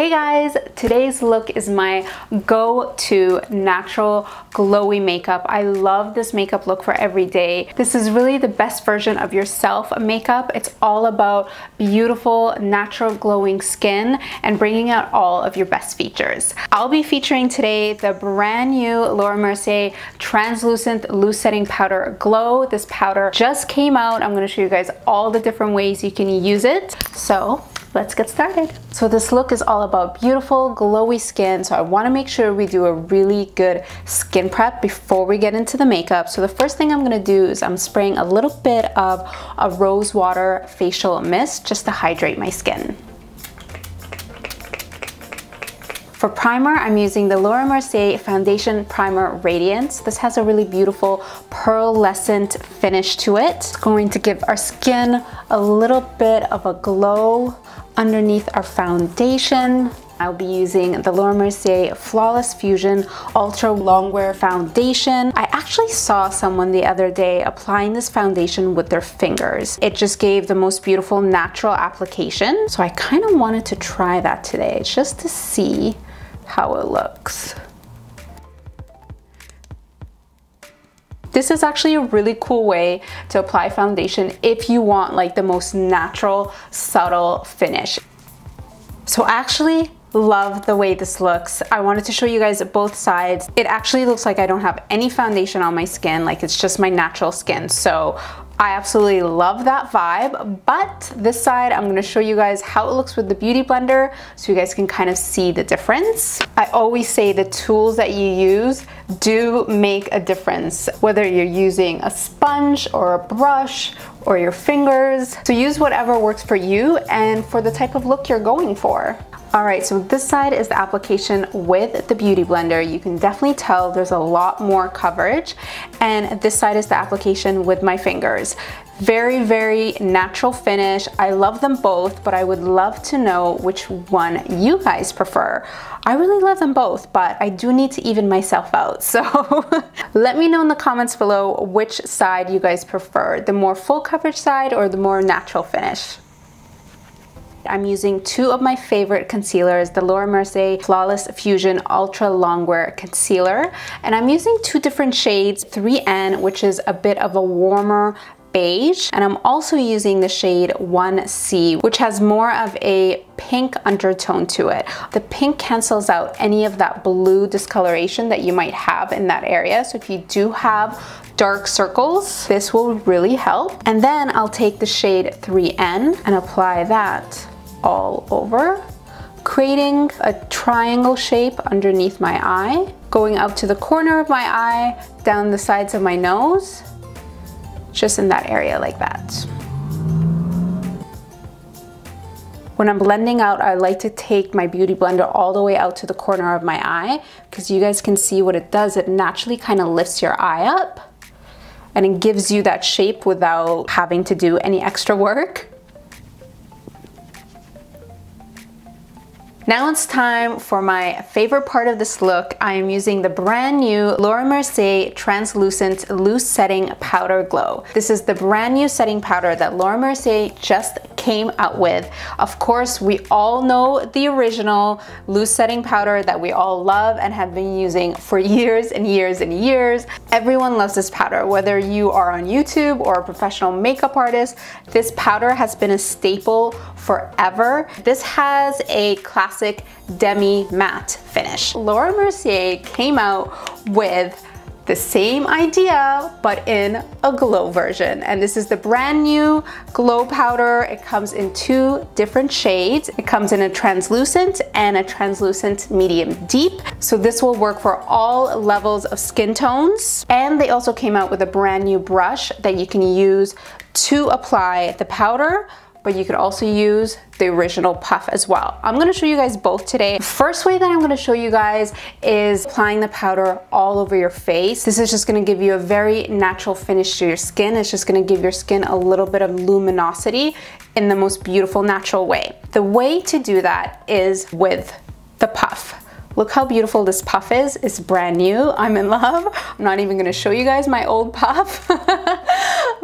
Hey guys, today's look is my go-to natural glowy makeup. I love this makeup look for every day. This is really the best version of yourself makeup. It's all about beautiful, natural glowing skin and bringing out all of your best features. I'll be featuring today the brand new Laura Mercier Translucent Loose Setting Powder Glow. This powder just came out. I'm going to show you guys all the different ways you can use it. So let's get started. So this look is all about beautiful, glowy skin. So I want to make sure we do a really good skin prep before we get into the makeup. So the first thing I'm going to do is I'm spraying a little bit of a rose water facial mist just to hydrate my skin. For primer, I'm using the Laura Mercier Foundation Primer Radiance. This has a really beautiful pearlescent finish to it. It's going to give our skin a little bit of a glow underneath our foundation. I'll be using the Laura Mercier Flawless Fusion Ultra-Longwear Foundation. I actually saw someone the other day applying this foundation with their fingers. It just gave the most beautiful natural application. So I kind of wanted to try that today just to see how it looks. This is actually a really cool way to apply foundation if you want like the most natural, subtle finish. So I actually love the way this looks. I wanted to show you guys both sides. It actually looks like I don't have any foundation on my skin, like it's just my natural skin. So I absolutely love that vibe, but this side I'm gonna show you guys how it looks with the Beauty Blender so you guys can kind of see the difference. I always say the tools that you use do make a difference, whether you're using a sponge or a brush or your fingers. So use whatever works for you and for the type of look you're going for. Alright, so this side is the application with the Beauty Blender. You can definitely tell there's a lot more coverage. And this side is the application with my fingers. Very, very natural finish. I love them both, but I would love to know which one you guys prefer. I really love them both, but I do need to even myself out. So let me know in the comments below which side you guys prefer, the more full coverage side or the more natural finish. I'm using two of my favorite concealers, the Laura Mercier Flawless Fusion Ultra-Longwear Concealer. And I'm using two different shades, 3N, which is a bit of a warmer beige. And I'm also using the shade 1C, which has more of a pink undertone to it. The pink cancels out any of that blue discoloration that you might have in that area. So if you do have dark circles, this will really help. And then I'll take the shade 3N and apply that all over, creating a triangle shape underneath my eye, going up to the corner of my eye, down the sides of my nose, just in that area like that. When I'm blending out, I like to take my Beauty Blender all the way out to the corner of my eye because you guys can see what it does. It naturally kind of lifts your eye up and it gives you that shape without having to do any extra work. Now it's time for my favorite part of this look. I am using the brand new Laura Mercier Translucent Loose Setting Powder Glow. This is the brand new setting powder that Laura Mercier just came out with. Of course, we all know the original loose setting powder that we all love and have been using for years and years and years. Everyone loves this powder, whether you are on YouTube or a professional makeup artist. This powder has been a staple forever. This has a classic demi matte finish. Laura Mercier came out with the same idea but in a glow version, and this is the brand new glow powder. It comes in two different shades. It comes in a translucent and a translucent medium deep, so this will work for all levels of skin tones. And they also came out with a brand new brush that you can use to apply the powder, but you could also use the original puff as well. I'm gonna show you guys both today. The first way that I'm gonna show you guys is applying the powder all over your face. This is just gonna give you a very natural finish to your skin. It's just gonna give your skin a little bit of luminosity in the most beautiful, natural way. The way to do that is with the puff. Look how beautiful this puff is. It's brand new. I'm in love. I'm not even gonna show you guys my old puff.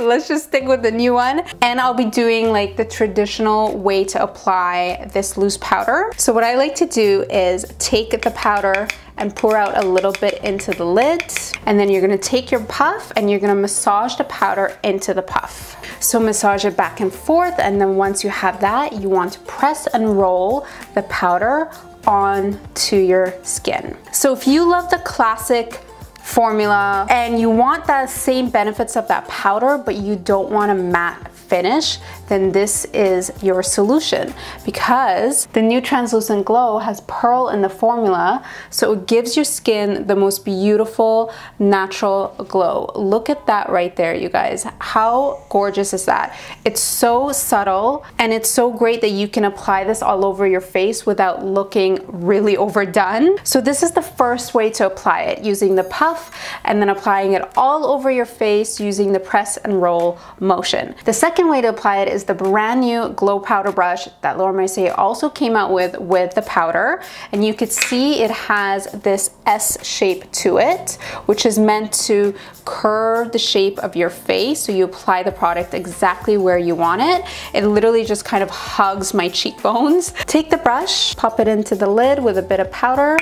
let's just stick with the new one. And I'll be doing like the traditional way to apply this loose powder. So what I like to do is take the powder and pour out a little bit into the lid. And then you're gonna take your puff and you're gonna massage the powder into the puff. So massage it back and forth, and then once you have that, you want to press and roll the powder onto your skin. So if you love the classic formula and you want the same benefits of that powder, but you don't want a matte finish, then this is your solution, because the new Translucent Glow has pearl in the formula, so it gives your skin the most beautiful natural glow. Look at that right there, you guys. How gorgeous is that? It's so subtle, and it's so great that you can apply this all over your face without looking really overdone. So this is the first way to apply it, using the puff and then applying it all over your face using the press and roll motion. The second way to apply it is the brand new glow powder brush that Laura Mercier also came out with the powder, and you could see it has this S shape to it, which is meant to curve the shape of your face, so you apply the product exactly where you want it. It literally just kind of hugs my cheekbones. Take the brush, pop it into the lid with a bit of powder,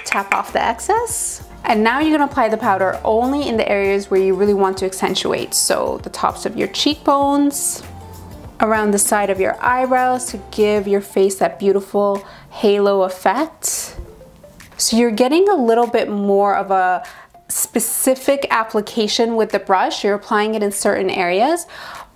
tap off the excess. And now you're gonna apply the powder only in the areas where you really want to accentuate. So the tops of your cheekbones, around the side of your eyebrows to give your face that beautiful halo effect. So you're getting a little bit more of a specific application with the brush. You're applying it in certain areas,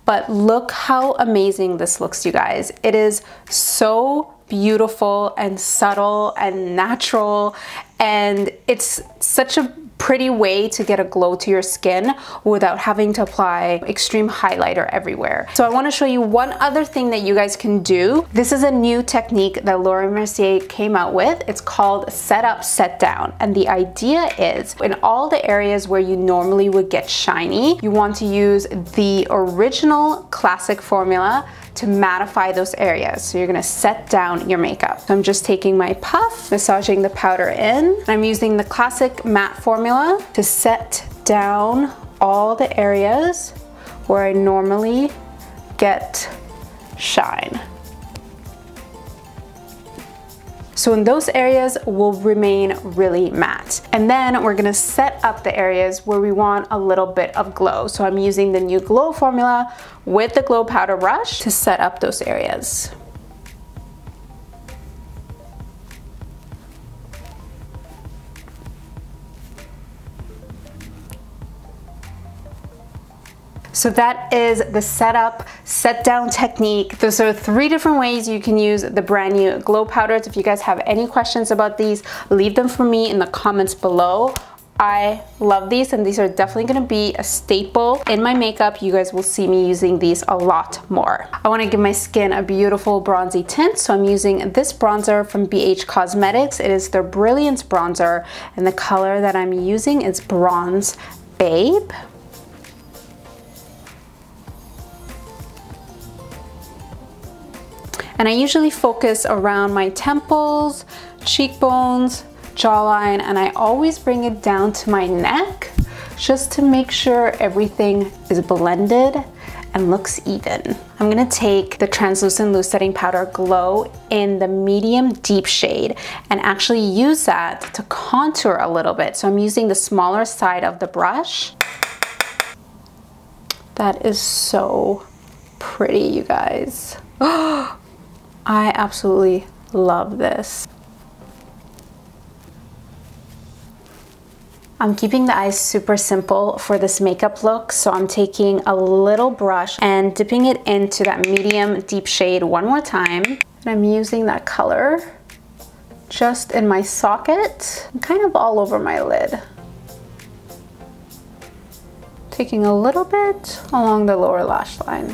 but look how amazing this looks, you guys. It is so beautiful and subtle and natural, and it's such a pretty way to get a glow to your skin without having to apply extreme highlighter everywhere. So I want to show you one other thing that you guys can do. This is a new technique that Laura Mercier came out with. It's called set up, set down. And the idea is, in all the areas where you normally would get shiny, you want to use the original classic formula to mattify those areas. So you're gonna set down your makeup. So I'm just taking my puff, massaging the powder in. I'm using the classic matte formula to set down all the areas where I normally get shine. So in those areas will remain really matte. And then we're gonna set up the areas where we want a little bit of glow. So I'm using the new glow formula with the glow powder brush to set up those areas. So that is the setup, set down technique. Those are 3 different ways you can use the brand new glow powders. If you guys have any questions about these, leave them for me in the comments below. I love these, and these are definitely gonna be a staple in my makeup. You guys will see me using these a lot more. I wanna give my skin a beautiful bronzy tint, so I'm using this bronzer from BH Cosmetics. It is their Brilliance bronzer, and the color that I'm using is Bronze Babe. And I usually focus around my temples, cheekbones, jawline, and I always bring it down to my neck just to make sure everything is blended and looks even. I'm gonna take the Translucent Loose Setting Powder Glow in the medium deep shade and actually use that to contour a little bit. So I'm using the smaller side of the brush. That is so pretty, you guys. I absolutely love this. I'm keeping the eyes super simple for this makeup look, so I'm taking a little brush and dipping it into that medium deep shade one more time. And I'm using that color just in my socket, kind of all over my lid. Taking a little bit along the lower lash line.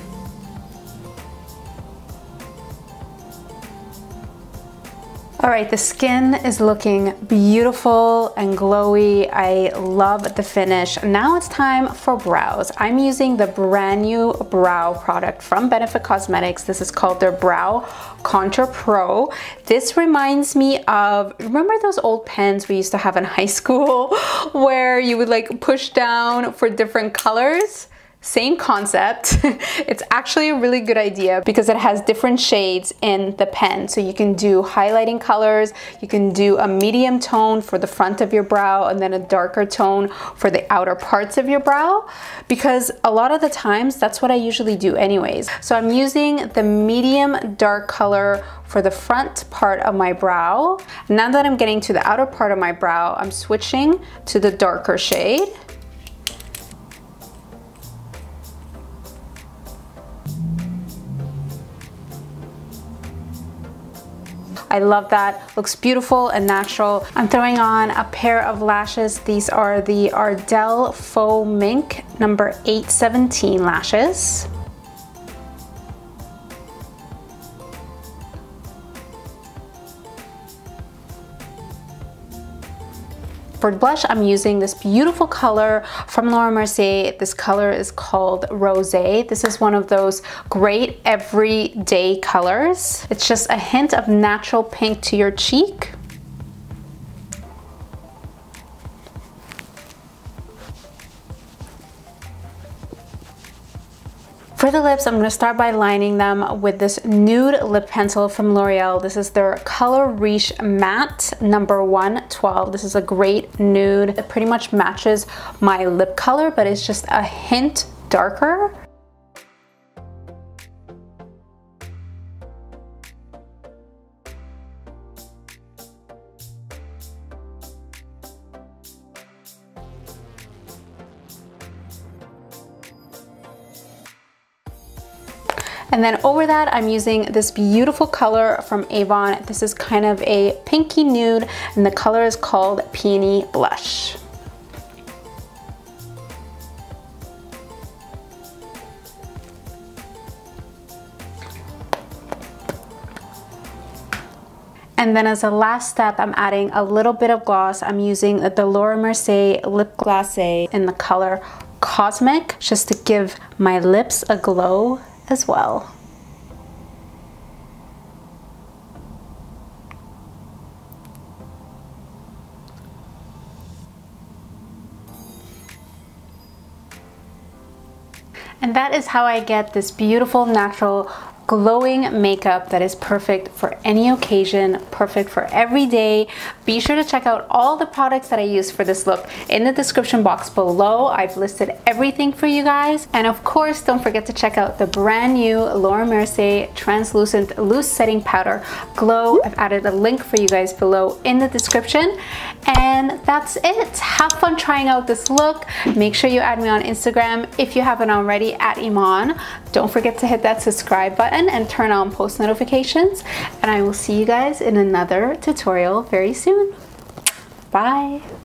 All right, the skin is looking beautiful and glowy. I love the finish. Now it's time for brows. I'm using the brand new brow product from Benefit Cosmetics. This is called their Brow Contour Pro. This reminds me of, remember those old pens we used to have in high school where you would like push down for different colors? Same concept. It's actually a really good idea because it has different shades in the pen. So you can do highlighting colors, you can do a medium tone for the front of your brow and then a darker tone for the outer parts of your brow, because a lot of the times that's what I usually do anyways. So I'm using the medium dark color for the front part of my brow. Now that I'm getting to the outer part of my brow, I'm switching to the darker shade. I love that, looks beautiful and natural. I'm throwing on a pair of lashes. These are the Ardell Faux Mink number 817 lashes. For blush, I'm using this beautiful color from Laura Mercier. This color is called Rosé. This is one of those great everyday colors. It's just a hint of natural pink to your cheek. For the lips, I'm going to start by lining them with this nude lip pencil from L'Oreal. This is their Color Riche Matte number 112. This is a great nude. It pretty much matches my lip color, but it's just a hint darker. And then over that, I'm using this beautiful color from Avon. This is kind of a pinky nude, and the color is called Peony Blush. And then as a last step, I'm adding a little bit of gloss. I'm using the Laura Mercier Lip Glacé in the color Cosmic, just to give my lips a glow as well. And that is how I get this beautiful, natural, glowing makeup that is perfect for any occasion, perfect for every day. Be sure to check out all the products that I use for this look in the description box below. I've listed everything for you guys. And of course, don't forget to check out the brand new Laura Mercier Translucent Loose Setting Powder Glow. I've added a link for you guys below in the description. And that's it. Have fun trying out this look. Make sure you add me on Instagram if you haven't already at Eman. Don't forget to hit that subscribe button and turn on post notifications. And I will see you guys in another tutorial very soon. Bye.